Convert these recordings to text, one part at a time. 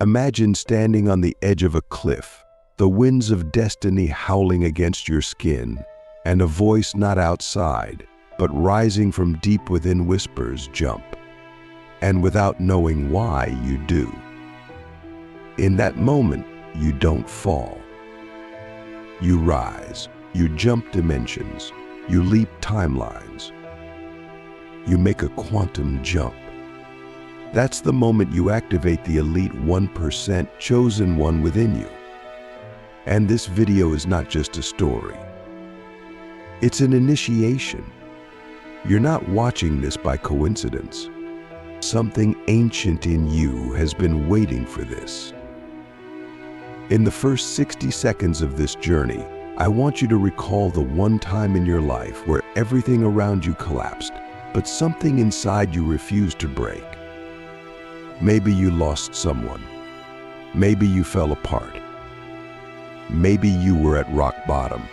Imagine standing on the edge of a cliff, the winds of destiny howling against your skin, and a voice not outside, but rising from deep within whispers, "Jump." And without knowing why, you do. In that moment, you don't fall. You rise, you jump dimensions, you leap timelines. You make a quantum jump. That's the moment you activate the elite 1% chosen one within you. And this video is not just a story. It's an initiation. You're not watching this by coincidence. Something ancient in you has been waiting for this. In the first 60 seconds of this journey, I want you to recall the one time in your life where everything around you collapsed, but something inside you refused to break. Maybe you lost someone. Maybe you fell apart. Maybe you were at rock bottom.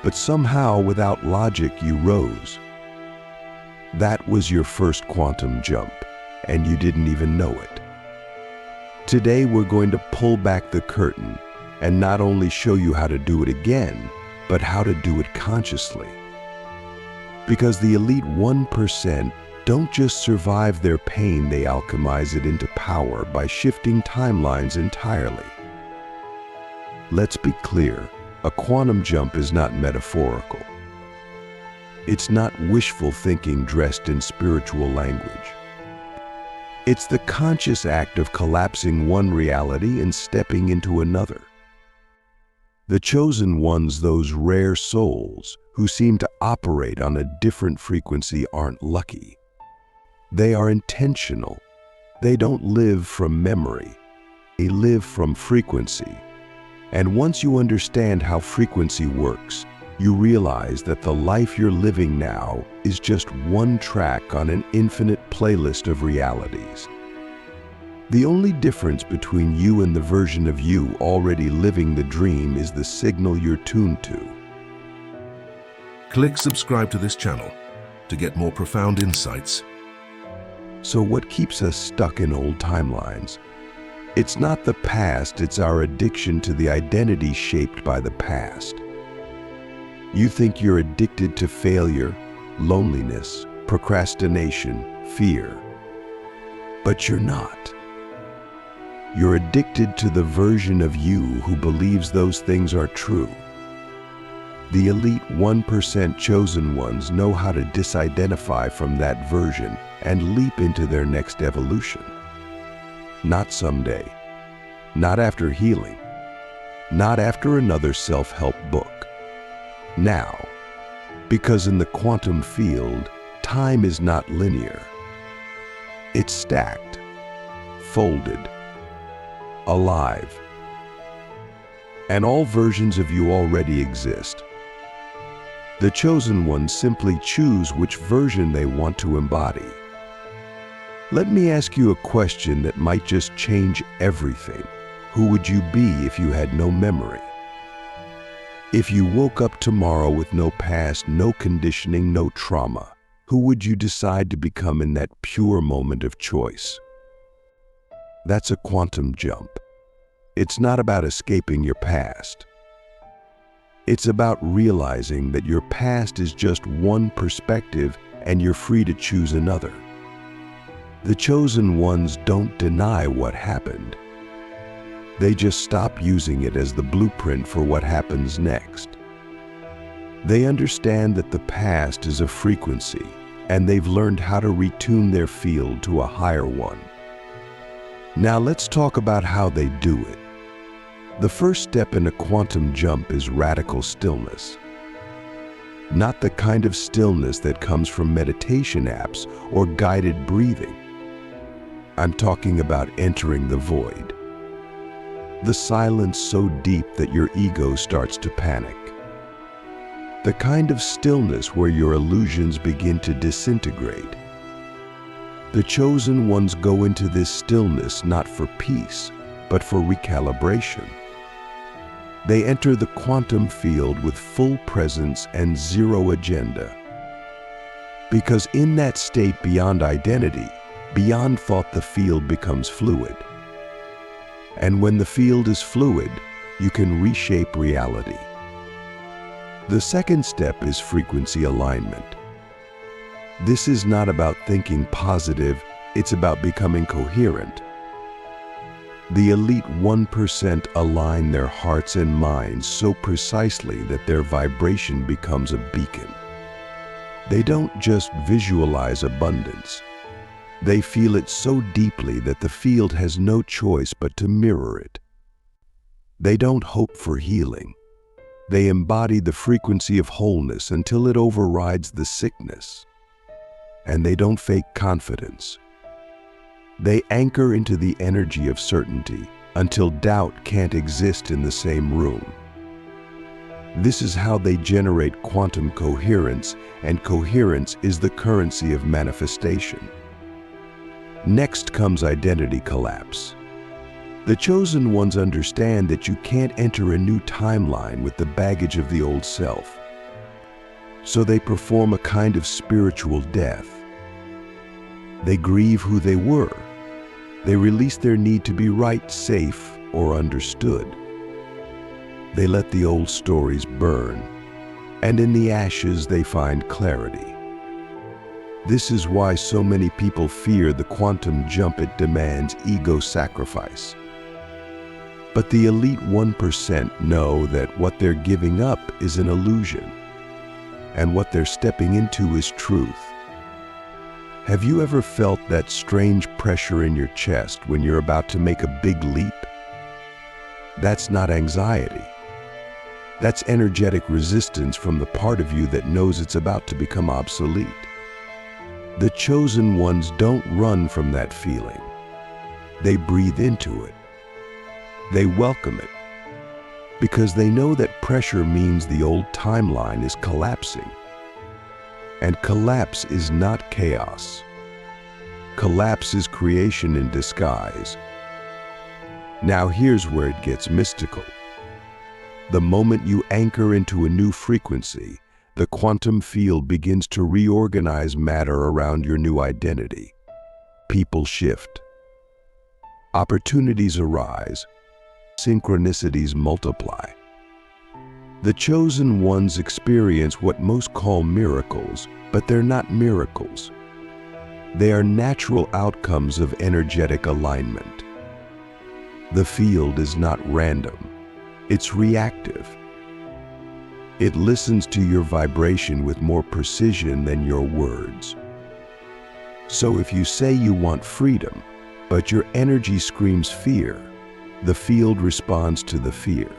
But somehow, without logic, you rose. That was your first quantum jump, and you didn't even know it. Today, we're going to pull back the curtain and not only show you how to do it again, but how to do it consciously. Because the elite 1% don't just survive their pain, they alchemize it into power by shifting timelines entirely. Let's be clear, a quantum jump is not metaphorical. It's not wishful thinking dressed in spiritual language. It's the conscious act of collapsing one reality and stepping into another. The chosen ones, those rare souls who seem to operate on a different frequency, aren't lucky. They are intentional. They don't live from memory. They live from frequency. And once you understand how frequency works, you realize that the life you're living now is just one track on an infinite playlist of realities. The only difference between you and the version of you already living the dream is the signal you're tuned to. Click subscribe to this channel to get more profound insights. So what keeps us stuck in old timelines? It's not the past, it's our addiction to the identity shaped by the past. You think you're addicted to failure, loneliness, procrastination, fear. But you're not. You're addicted to the version of you who believes those things are true. The elite 1% chosen ones know how to disidentify from that version and leap into their next evolution. Not someday, not after healing, not after another self-help book. Now, because in the quantum field, time is not linear. It's stacked, folded, alive. And all versions of you already exist. The chosen ones simply choose which version they want to embody. Let me ask you a question that might just change everything. Who would you be if you had no memory? If you woke up tomorrow with no past, no conditioning, no trauma, who would you decide to become in that pure moment of choice? That's a quantum jump. It's not about escaping your past. It's about realizing that your past is just one perspective and you're free to choose another. The chosen ones don't deny what happened. They just stop using it as the blueprint for what happens next. They understand that the past is a frequency, and they've learned how to retune their field to a higher one. Now let's talk about how they do it. The first step in a quantum jump is radical stillness. Not the kind of stillness that comes from meditation apps or guided breathing. I'm talking about entering the void. The silence so deep that your ego starts to panic. The kind of stillness where your illusions begin to disintegrate. The chosen ones go into this stillness not for peace, but for recalibration. They enter the quantum field with full presence and zero agenda. Because in that state beyond identity, beyond thought, the field becomes fluid. And when the field is fluid, you can reshape reality. The second step is frequency alignment. This is not about thinking positive, it's about becoming coherent. The elite 1% align their hearts and minds so precisely that their vibration becomes a beacon. They don't just visualize abundance. They feel it so deeply that the field has no choice but to mirror it. They don't hope for healing. They embody the frequency of wholeness until it overrides the sickness. And they don't fake confidence. They anchor into the energy of certainty until doubt can't exist in the same room. This is how they generate quantum coherence, and coherence is the currency of manifestation. Next comes identity collapse. The chosen ones understand that you can't enter a new timeline with the baggage of the old self. So they perform a kind of spiritual death. They grieve who they were. They release their need to be right, safe, or understood. They let the old stories burn, and in the ashes they find clarity. This is why so many people fear the quantum jump. It demands ego sacrifice. But the elite 1% know that what they're giving up is an illusion, and what they're stepping into is truth. Have you ever felt that strange pressure in your chest when you're about to make a big leap? That's not anxiety. That's energetic resistance from the part of you that knows it's about to become obsolete. The chosen ones don't run from that feeling. They breathe into it. They welcome it, because they know that pressure means the old timeline is collapsing. And collapse is not chaos. Collapse is creation in disguise. Now here's where it gets mystical. The moment you anchor into a new frequency, the quantum field begins to reorganize matter around your new identity. People shift. Opportunities arise. Synchronicities multiply. The chosen ones experience what most call miracles, but they're not miracles. They are natural outcomes of energetic alignment. The field is not random. It's reactive. It listens to your vibration with more precision than your words. So if you say you want freedom, but your energy screams fear, the field responds to the fear.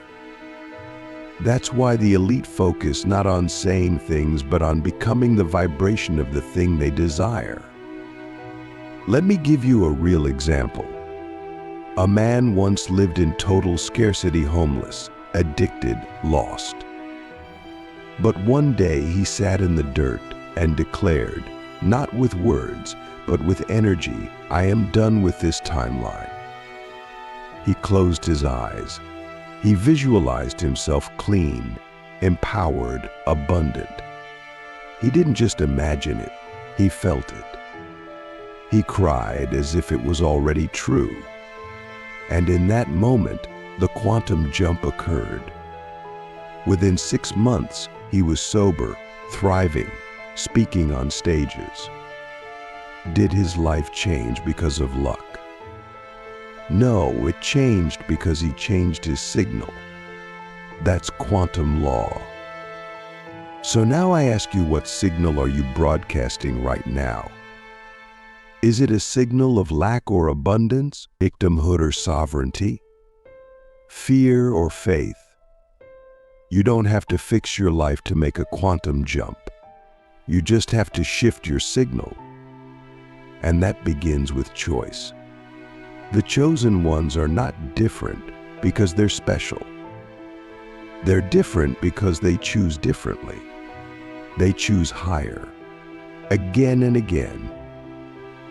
That's why the elite focus not on saying things, but on becoming the vibration of the thing they desire. Let me give you a real example. A man once lived in total scarcity, homeless, addicted, lost. But one day he sat in the dirt and declared, not with words, but with energy, "I am done with this timeline." He closed his eyes. He visualized himself clean, empowered, abundant. He didn't just imagine it, he felt it. He cried as if it was already true. And in that moment, the quantum jump occurred. Within 6 months, he was sober, thriving, speaking on stages. Did his life change because of luck? No, it changed because he changed his signal. That's quantum law. So now I ask you, what signal are you broadcasting right now? Is it a signal of lack or abundance, victimhood or sovereignty, fear or faith? You don't have to fix your life to make a quantum jump. You just have to shift your signal. And that begins with choice. The chosen ones are not different because they're special. They're different because they choose differently. They choose higher, again and again,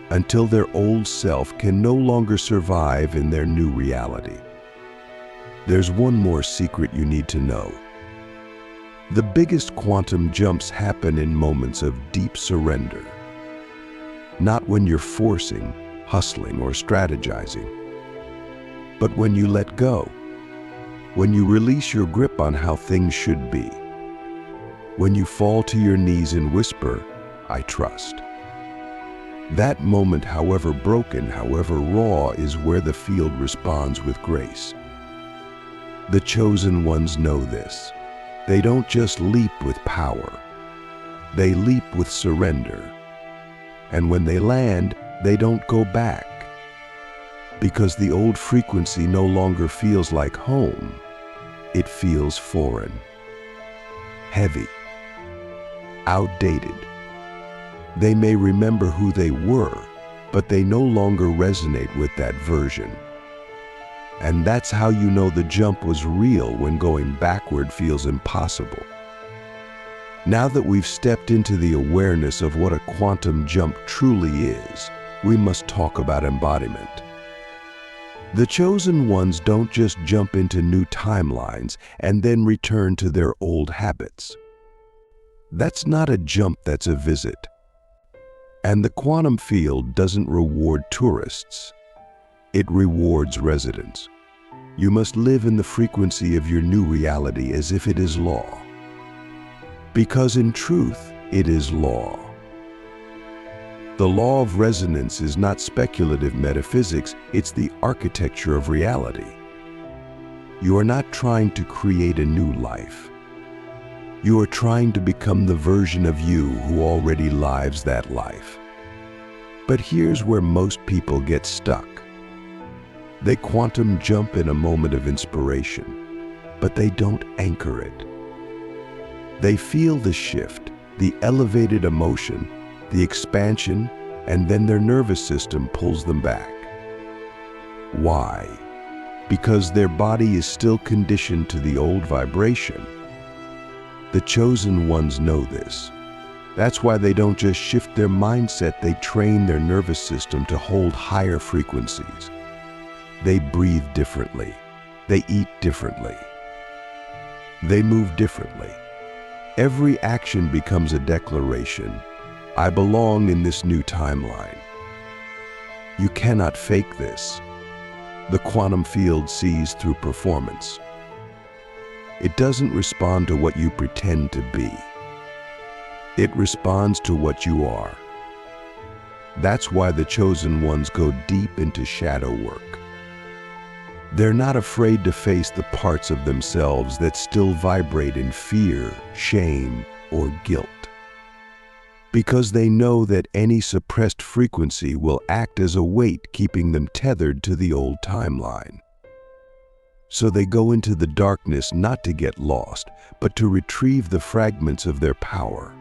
until their old self can no longer survive in their new reality. There's one more secret you need to know. The biggest quantum jumps happen in moments of deep surrender. Not when you're forcing, hustling, or strategizing, But when you let go, when you release your grip on how things should be, when you fall to your knees and whisper, "I trust," that moment, however broken, however raw, is where the field responds with grace. The chosen ones know this. They don't just leap with power. They leap with surrender. And when they land, they don't go back. Because the old frequency no longer feels like home. It feels foreign, heavy, outdated. They may remember who they were, but they no longer resonate with that version. And that's how you know the jump was real, when going backward feels impossible. Now that we've stepped into the awareness of what a quantum jump truly is, we must talk about embodiment. The chosen ones don't just jump into new timelines and then return to their old habits. That's not a jump, that's a visit. And the quantum field doesn't reward tourists. It rewards residents. You must live in the frequency of your new reality as if it is law. Because in truth, it is law. The law of resonance is not speculative metaphysics, it's the architecture of reality. You are not trying to create a new life. You are trying to become the version of you who already lives that life. But here's where most people get stuck. They quantum jump in a moment of inspiration, but they don't anchor it. They feel the shift, the elevated emotion, the expansion, and then their nervous system pulls them back. Why? Because their body is still conditioned to the old vibration. The chosen ones know this. That's why they don't just shift their mindset, they train their nervous system to hold higher frequencies. They breathe differently. They eat differently. They move differently. Every action becomes a declaration. I belong in this new timeline. You cannot fake this. The quantum field sees through performance. It doesn't respond to what you pretend to be. It responds to what you are. That's why the chosen ones go deep into shadow work. They're not afraid to face the parts of themselves that still vibrate in fear, shame, or guilt. Because they know that any suppressed frequency will act as a weight, keeping them tethered to the old timeline. So they go into the darkness not to get lost, but to retrieve the fragments of their power.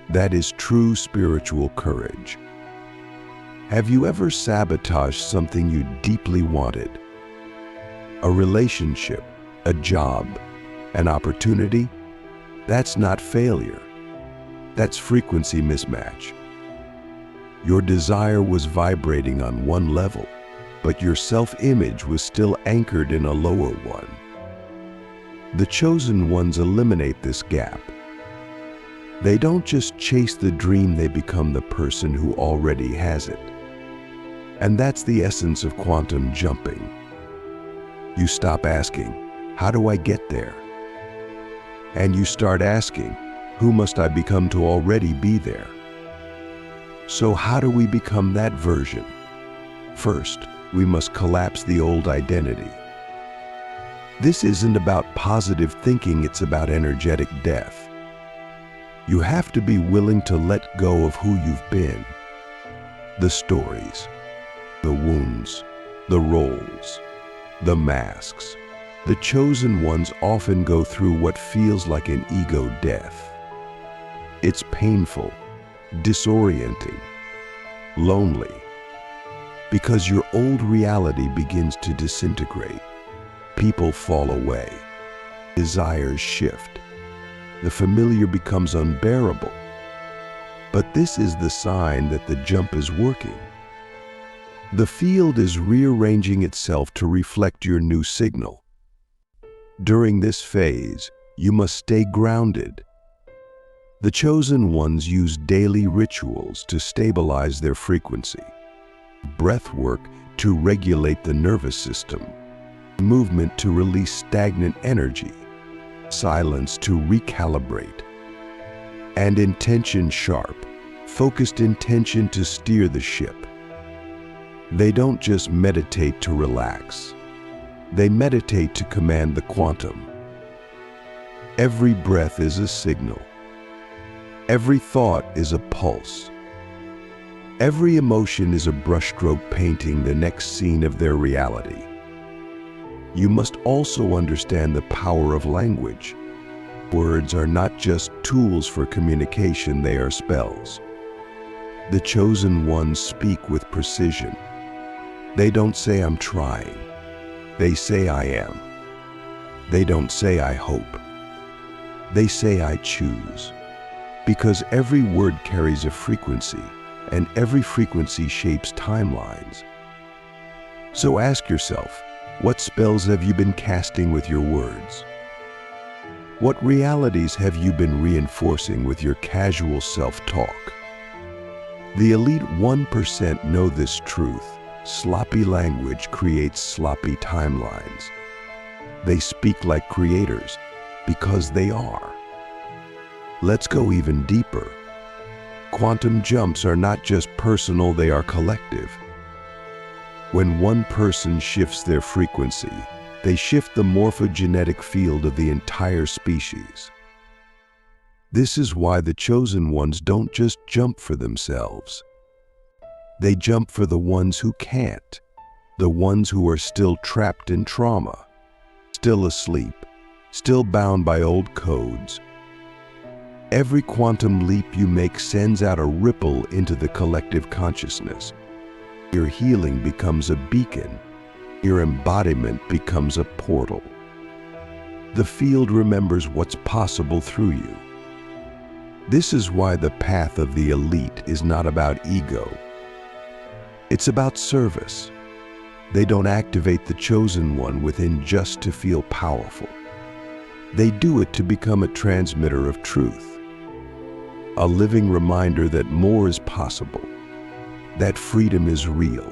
That is true spiritual courage. Have you ever sabotaged something you deeply wanted? A relationship, a job, an opportunity? That's not failure. That's frequency mismatch. Your desire was vibrating on one level, but your self-image was still anchored in a lower one. The chosen ones eliminate this gap. They don't just chase the dream, they become the person who already has it. And that's the essence of quantum jumping. You stop asking, how do I get there? And you start asking, who must I become to already be there? So how do we become that version? First, we must collapse the old identity. This isn't about positive thinking, it's about energetic death. You have to be willing to let go of who you've been. The stories, the wounds, the roles, the masks. The chosen ones often go through what feels like an ego death. It's painful, disorienting, lonely, because your old reality begins to disintegrate. People fall away. Desires shift. The familiar becomes unbearable. But this is the sign that the jump is working. The field is rearranging itself to reflect your new signal. During this phase, you must stay grounded. The chosen ones use daily rituals to stabilize their frequency. Breath work to regulate the nervous system, movement to release stagnant energy, silence to recalibrate, and intention sharp, focused intention to steer the ship. They don't just meditate to relax. They meditate to command the quantum. Every breath is a signal. Every thought is a pulse. Every emotion is a brushstroke painting the next scene of their reality. You must also understand the power of language. Words are not just tools for communication, they are spells. The chosen ones speak with precision. They don't say, "I'm trying." They say, "I am." They don't say, "I hope." They say, "I choose." Because every word carries a frequency, and every frequency shapes timelines. So ask yourself, what spells have you been casting with your words? What realities have you been reinforcing with your casual self-talk? The elite 1% know this truth. Sloppy language creates sloppy timelines. They speak like creators because they are. Let's go even deeper. Quantum jumps are not just personal, they are collective. When one person shifts their frequency, they shift the morphogenetic field of the entire species. This is why the chosen ones don't just jump for themselves. They jump for the ones who can't, the ones who are still trapped in trauma, still asleep, still bound by old codes. Every quantum leap you make sends out a ripple into the collective consciousness. Your healing becomes a beacon. Your embodiment becomes a portal. The field remembers what's possible through you. This is why the path of the elite is not about ego. It's about service. They don't activate the chosen one within just to feel powerful. They do it to become a transmitter of truth, a living reminder that more is possible, that freedom is real,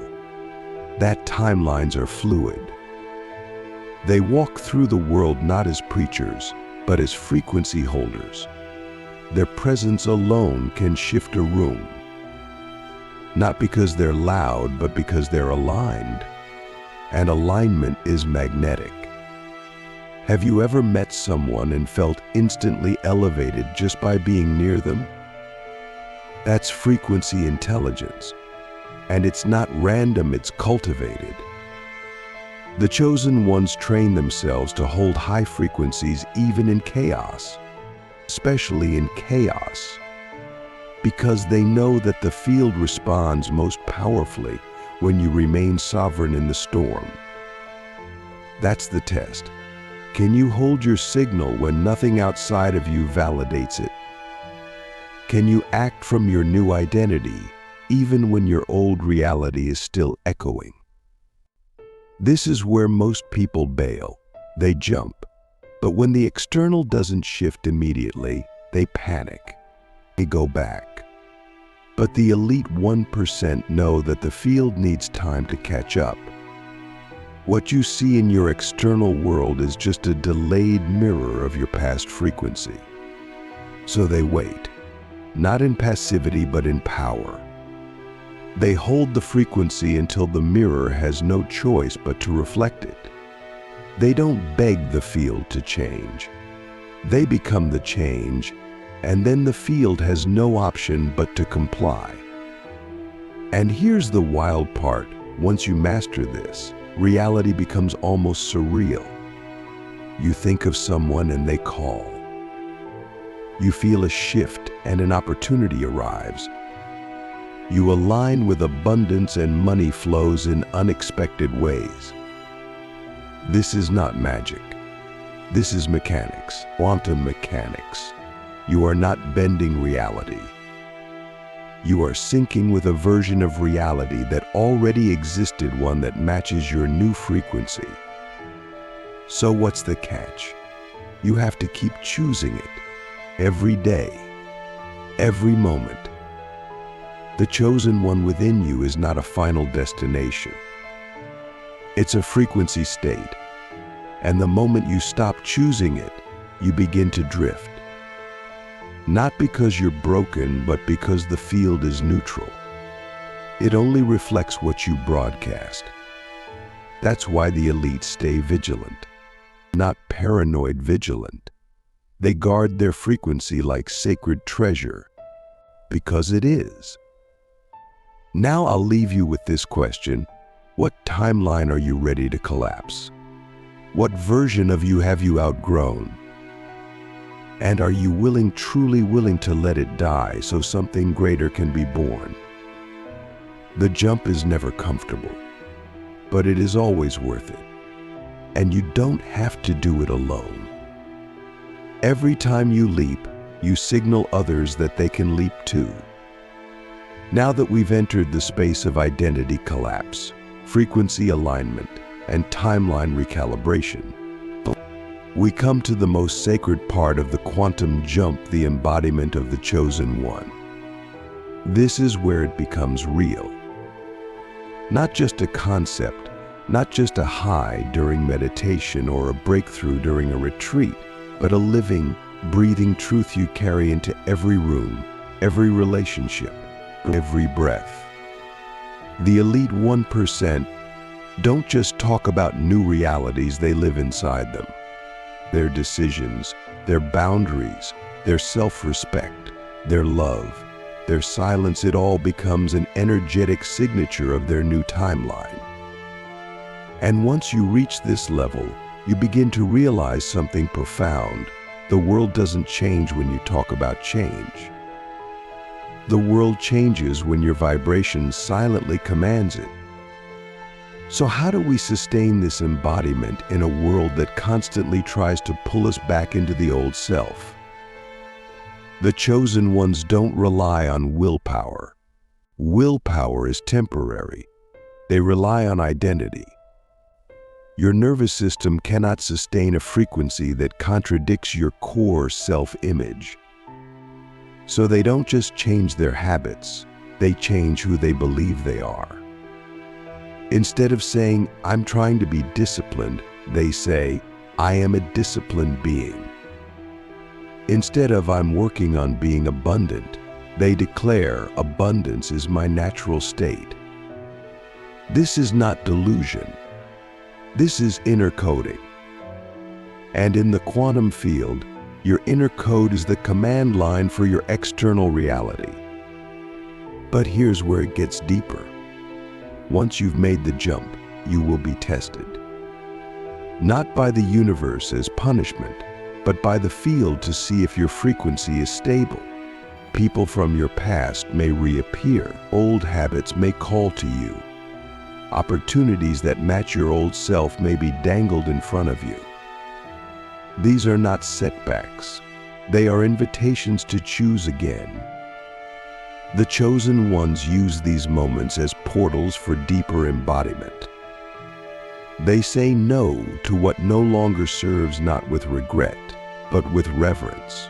that timelines are fluid. They walk through the world not as preachers, but as frequency holders. Their presence alone can shift a room. Not because they're loud, but because they're aligned. And alignment is magnetic. Have you ever met someone and felt instantly elevated just by being near them? That's frequency intelligence. And it's not random, it's cultivated. The chosen ones train themselves to hold high frequencies even in chaos, especially in chaos, because they know that the field responds most powerfully when you remain sovereign in the storm. That's the test. Can you hold your signal when nothing outside of you validates it? Can you act from your new identity even when your old reality is still echoing? This is where most people bail. They jump. But when the external doesn't shift immediately, they panic. They go back. But the elite 1% know that the field needs time to catch up. What you see in your external world is just a delayed mirror of your past frequency. So they wait, not in passivity but in power. They hold the frequency until the mirror has no choice but to reflect it. They don't beg the field to change. They become the change, and then the field has no option but to comply. And here's the wild part. Once you master this, reality becomes almost surreal. You think of someone and they call. You feel a shift and an opportunity arrives. You align with abundance and money flows in unexpected ways. This is not magic. This is mechanics, quantum mechanics. You are not bending reality. You are syncing with a version of reality that already existed, one that matches your new frequency. So what's the catch? You have to keep choosing it every day, every moment. The chosen one within you is not a final destination. It's a frequency state, and the moment you stop choosing it, you begin to drift. Not because you're broken, but because the field is neutral. It only reflects what you broadcast. That's why the elite stay vigilant, not paranoid vigilant. They guard their frequency like sacred treasure, because it is. Now I'll leave you with this question. What timeline are you ready to collapse? What version of you have you outgrown? And are you truly willing to let it die so something greater can be born? The jump is never comfortable, but it is always worth it. And you don't have to do it alone. Every time you leap, you signal others that they can leap too. Now that we've entered the space of identity collapse, frequency alignment, and timeline recalibration, we come to the most sacred part of the quantum jump, the embodiment of the chosen one. This is where it becomes real. Not just a concept, not just a high during meditation or a breakthrough during a retreat, but a living, breathing truth you carry into every room, every relationship, every breath. The elite 1% don't just talk about new realities, they live inside them. Their decisions, their boundaries, their self-respect, their love, their silence, it all becomes an energetic signature of their new timeline. And once you reach this level, you begin to realize something profound. The world doesn't change when you talk about change. The world changes when your vibration silently commands it. So how do we sustain this embodiment in a world that constantly tries to pull us back into the old self? The chosen ones don't rely on willpower. Willpower is temporary. They rely on identity. Your nervous system cannot sustain a frequency that contradicts your core self-image. So they don't just change their habits, they change who they believe they are. Instead of saying, "I'm trying to be disciplined," they say, "I am a disciplined being." Instead of "I'm working on being abundant," they declare, "Abundance is my natural state." This is not delusion. This is inner coding. And in the quantum field, your inner code is the command line for your external reality. But here's where it gets deeper. Once you've made the jump, you will be tested. Not by the universe as punishment, but by the field to see if your frequency is stable. People from your past may reappear. Old habits may call to you. Opportunities that match your old self may be dangled in front of you. These are not setbacks. They are invitations to choose again. The chosen ones use these moments as portals for deeper embodiment. They say no to what no longer serves, not with regret, but with reverence.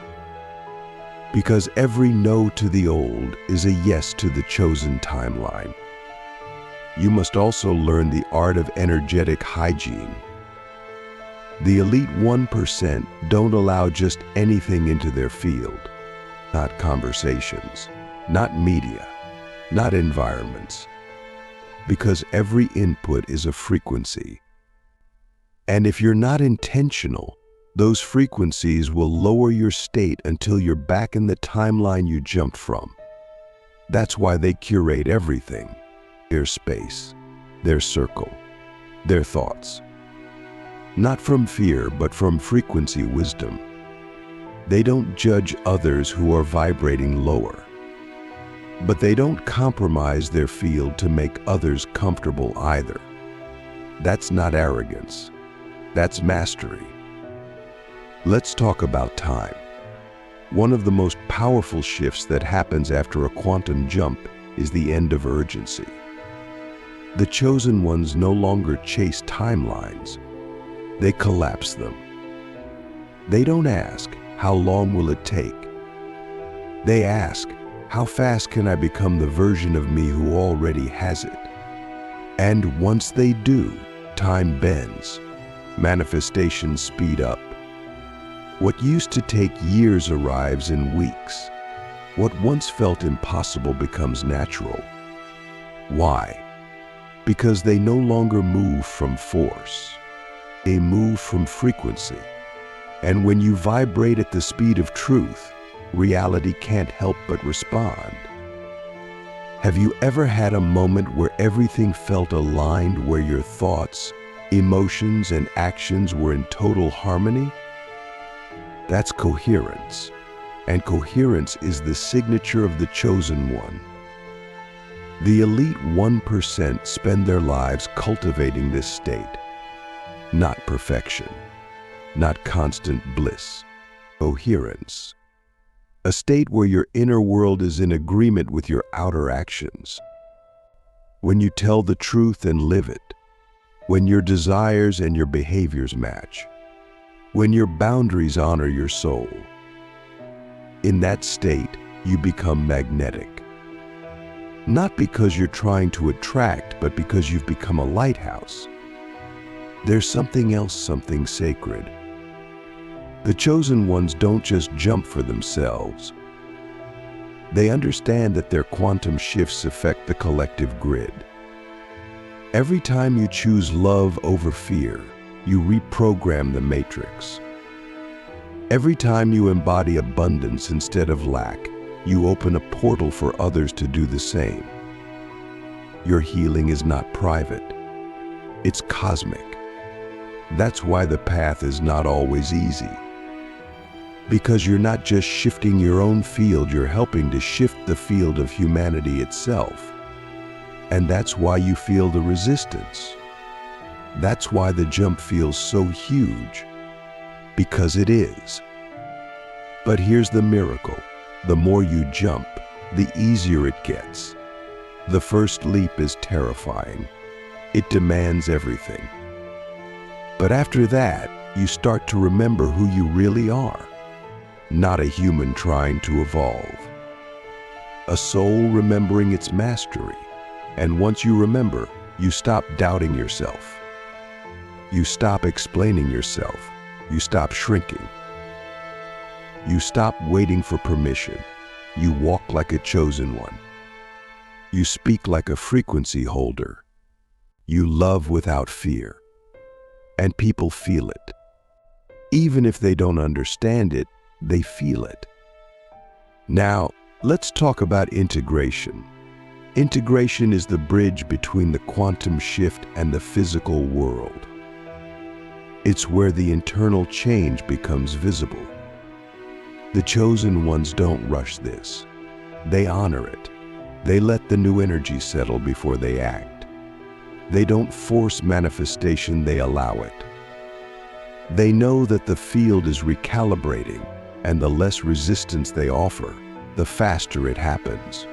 Because every no to the old is a yes to the chosen timeline. You must also learn the art of energetic hygiene. The elite 1% don't allow just anything into their field. Not conversations, not media, not environments. Because every input is a frequency. And if you're not intentional, those frequencies will lower your state until you're back in the timeline you jumped from. That's why they curate everything. Their space, their circle, their thoughts. Not from fear, but from frequency wisdom. They don't judge others who are vibrating lower. But they don't compromise their field to make others comfortable either. That's not arrogance. That's mastery. Let's talk about time. One of the most powerful shifts that happens after a quantum jump is the end of urgency. The chosen ones no longer chase timelines. They collapse them. They don't ask, "How long will it take?" They ask, "How fast can I become the version of me who already has it?" And once they do, Time bends. Manifestations speed up. What used to take years arrives in weeks. What once felt impossible becomes natural. Why? Because they no longer move from force. They move from frequency. And when you vibrate at the speed of truth, reality can't help but respond. Have you ever had a moment where everything felt aligned, where your thoughts, emotions, and actions were in total harmony? That's coherence. And coherence is the signature of the chosen one. The elite 1% spend their lives cultivating this state. Not perfection, not constant bliss. Coherence. A state where your inner world is in agreement with your outer actions. When you tell the truth and live it. When your desires and your behaviors match. When your boundaries honor your soul. In that state, you become magnetic. Not because you're trying to attract, but because you've become a lighthouse. There's something else, something sacred. The chosen ones don't just jump for themselves. They understand that their quantum shifts affect the collective grid. Every time you choose love over fear, you reprogram the matrix. Every time you embody abundance instead of lack, you open a portal for others to do the same. Your healing is not private. It's cosmic. That's why the path is not always easy. Because you're not just shifting your own field, you're helping to shift the field of humanity itself. And that's why you feel the resistance. That's why the jump feels so huge. Because it is. But here's the miracle. The more you jump, the easier it gets. The first leap is terrifying. It demands everything. But after that, you start to remember who you really are. Not a human trying to evolve. A soul remembering its mastery. And once you remember, you stop doubting yourself. You stop explaining yourself. You stop shrinking. You stop waiting for permission. You walk like a chosen one. You speak like a frequency holder. You love without fear. And people feel it. Even if they don't understand it, they feel it. Now, let's talk about integration. Integration is the bridge between the quantum shift and the physical world. It's where the internal change becomes visible. The chosen ones don't rush this. They honor it. They let the new energy settle before they act. They don't force manifestation, they allow it. They know that the field is recalibrating, and the less resistance they offer, the faster it happens.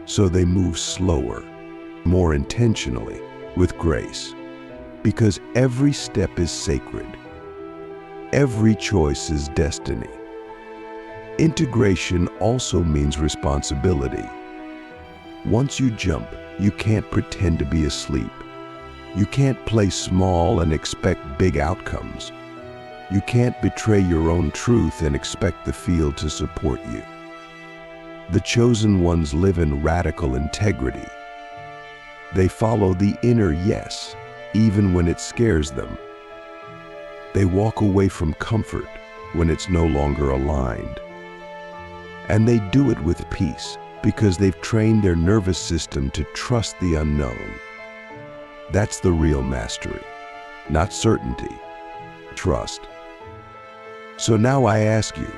So they move slower, more intentionally, with grace. Because every step is sacred. Every choice is destiny. Integration also means responsibility. Once you jump, you can't pretend to be asleep. You can't play small and expect big outcomes. You can't betray your own truth and expect the field to support you. The chosen ones live in radical integrity. They follow the inner yes, even when it scares them. They walk away from comfort when it's no longer aligned. And they do it with peace because they've trained their nervous system to trust the unknown. That's the real mastery, not certainty, trust. So now I ask you,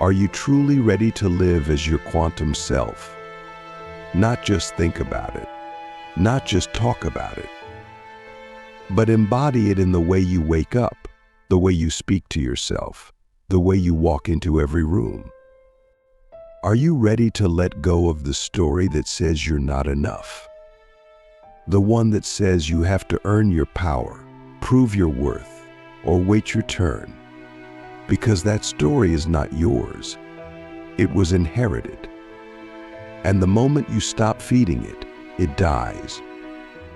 are you truly ready to live as your quantum self? Not just think about it, not just talk about it, but embody it in the way you wake up, the way you speak to yourself, the way you walk into every room. Are you ready to let go of the story that says you're not enough? The one that says you have to earn your power, prove your worth, or wait your turn. Because that story is not yours. It was inherited. And the moment you stop feeding it, it dies.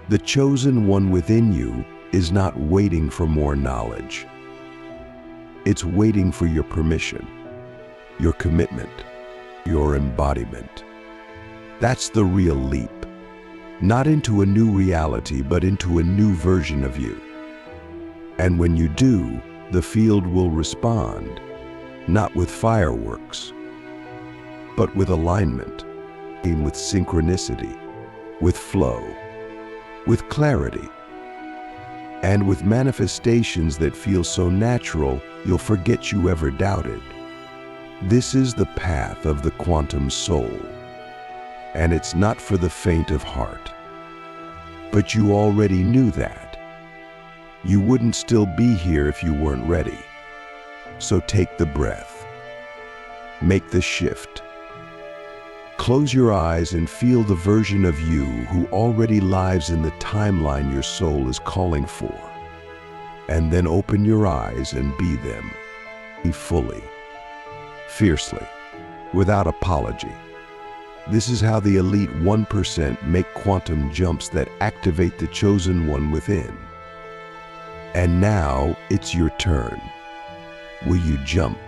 The chosen one within you is not waiting for more knowledge. It's waiting for your permission, your commitment, your embodiment. That's the real leap. Not into a new reality, but into a new version of you. And when you do, the field will respond, not with fireworks, but with alignment, with synchronicity, with flow, with clarity, and with manifestations that feel so natural you'll forget you ever doubted. This is the path of the quantum soul, and it's not for the faint of heart. But you already knew that. You wouldn't still be here if you weren't ready. So take the breath. Make the shift. Close your eyes and feel the version of you who already lives in the timeline your soul is calling for. And then open your eyes and be them. Be fully, fiercely, without apology. This is how the elite 1% make quantum jumps that activate the chosen one within. And now it's your turn. Will you jump?